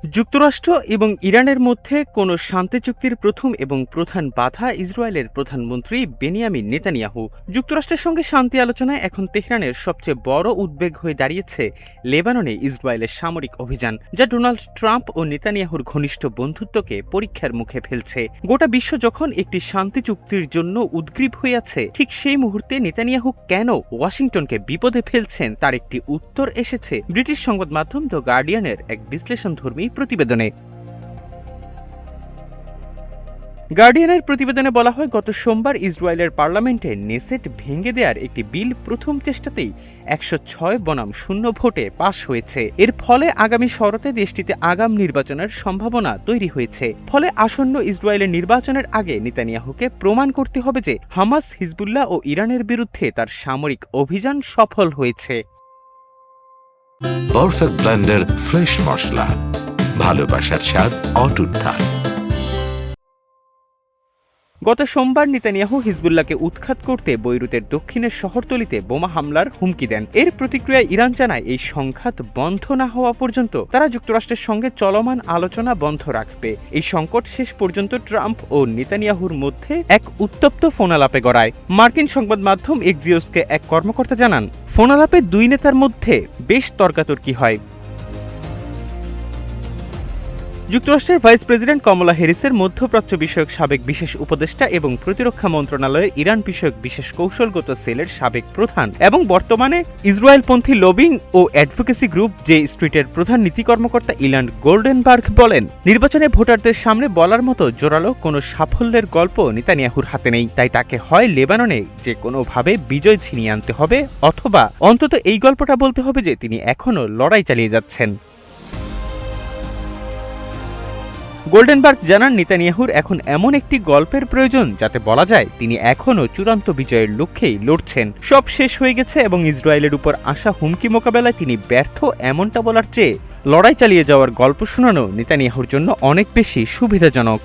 যুক্তরাষ্ট্র এবং ইরানের মধ্যে কোনো শান্তি চুক্তির প্রথম এবং প্রধান বাধা ইসরায়েলের প্রধানমন্ত্রী বেনিয়ামিন নেতানিয়াহু। যুক্তরাষ্ট্রের সঙ্গে শান্তি আলোচনায় এখন তেহরানের সবচেয়ে বড় উদ্বেগ হয়ে দাঁড়িয়েছে লেবাননে ইসরায়েলের সামরিক অভিযান, যা ডোনাল্ড ট্রাম্প ও নেতানিয়াহুর ঘনিষ্ঠ বন্ধুত্বকে পরীক্ষার মুখে ফেলছে। গোটা বিশ্ব যখন একটি শান্তি চুক্তির জন্য উদ্গ্রীব হয়ে আছে, ঠিক সেই মুহূর্তে নেতানিয়াহু কেন ওয়াশিংটনকে বিপদে ফেলছেন তার একটি উত্তর এসেছে ব্রিটিশ সংবাদ মাধ্যম দ্য গার্ডিয়ানের এক বিশ্লেষণধর্মী প্রতিবেদনে। গার্ডিয়ানের প্রতিবেদনে বলা হয়, গত সোমবার ইসরায়েলের পার্লামেন্টে নেসেট ভেঙে দেওয়ার একটি বিল প্রথম চেষ্টাতেই 106 বনাম 0 ভোটে পাশ হয়েছে। এর ফলে আগামী শরতে দেশটিতে আগাম নির্বাচনের সম্ভাবনা তৈরি হয়েছে। ফলে আসন্ন ইসরায়েলের নির্বাচনের আগে নেতানিয়াহুকে প্রমাণ করতে হবে যে হামাস, হিজবুল্লাহ ও ইরানের বিরুদ্ধে তার সামরিক অভিযান সফল হয়েছে। পারফেক্ট ব্লেন্ডার ফ্রেশ মশলা, ভালোবাসার স্বাদ অটুট থাক। গত সোমবার নেতানিয়াহু হিজবুল্লাহকে উৎখাত করতে বৈরুতের দক্ষিণের শহরতলিতে বোমা হামলার হুমকি দেন। এর প্রতিক্রিয়ায় ইরান জানায়, এই সংঘাত বন্ধ না হওয়া পর্যন্ত তারা যুক্তরাষ্ট্রের সঙ্গে চলমান আলোচনা বন্ধ রাখবে। এই সংকট শেষ পর্যন্ত ট্রাম্প ও নেতানিয়াহুর মধ্যে এক উত্তপ্ত ফোনালাপে গড়ায়। মার্কিন সংবাদ মাধ্যম এক্সিওসকে এক কর্মকর্তা জানান, ফোনালাপে দুই নেতার মধ্যে বেশ তর্কাতর্কি হয়। যুক্তরাষ্ট্রের ভাইস প্রেসিডেন্ট কমলা হ্যারিসের মধ্যপ্রাচ্য বিষয়ক সাবেক বিশেষ উপদেষ্টা এবং প্রতিরক্ষা মন্ত্রণালয়ের ইরান বিষয়ক বিশেষ কৌশলগত সেলের সাবেক প্রধান এবং বর্তমানে ইসরায়েলপন্থী লবিং ও অ্যাডভোকেসি গ্রুপ জে স্ট্রিটের প্রধান নীতি কর্মকর্তা ইলান গোল্ডেনবার্গ বলেন, নির্বাচনে ভোটারদের সামনে বলার মতো জোরালো কোনো সাফল্যের গল্প নেতানিয়াহুর হাতে নেই। তাই তাকে হয় লেবাননে যে কোনোভাবে বিজয় ছিনিয়ে আনতে হবে, অথবা অন্তত এই গল্পটা বলতে হবে যে তিনি এখনও লড়াই চালিয়ে যাচ্ছেন। গোল্ডেনবার্গ জানান, নেতানিয়াহুর এখন এমন একটি গল্পের প্রয়োজন যাতে বলা যায় তিনি এখনও চূড়ান্ত বিজয়ের লক্ষ্যেই লড়ছেন। সব শেষ হয়ে গেছে এবং ইসরায়েলের উপর আসা হুমকি মোকাবেলায় তিনি ব্যর্থ, এমনটা বলার চেয়ে লড়াই চালিয়ে যাওয়ার গল্প শোনানো নেতানিয়াহুর জন্য অনেক বেশি সুবিধাজনক।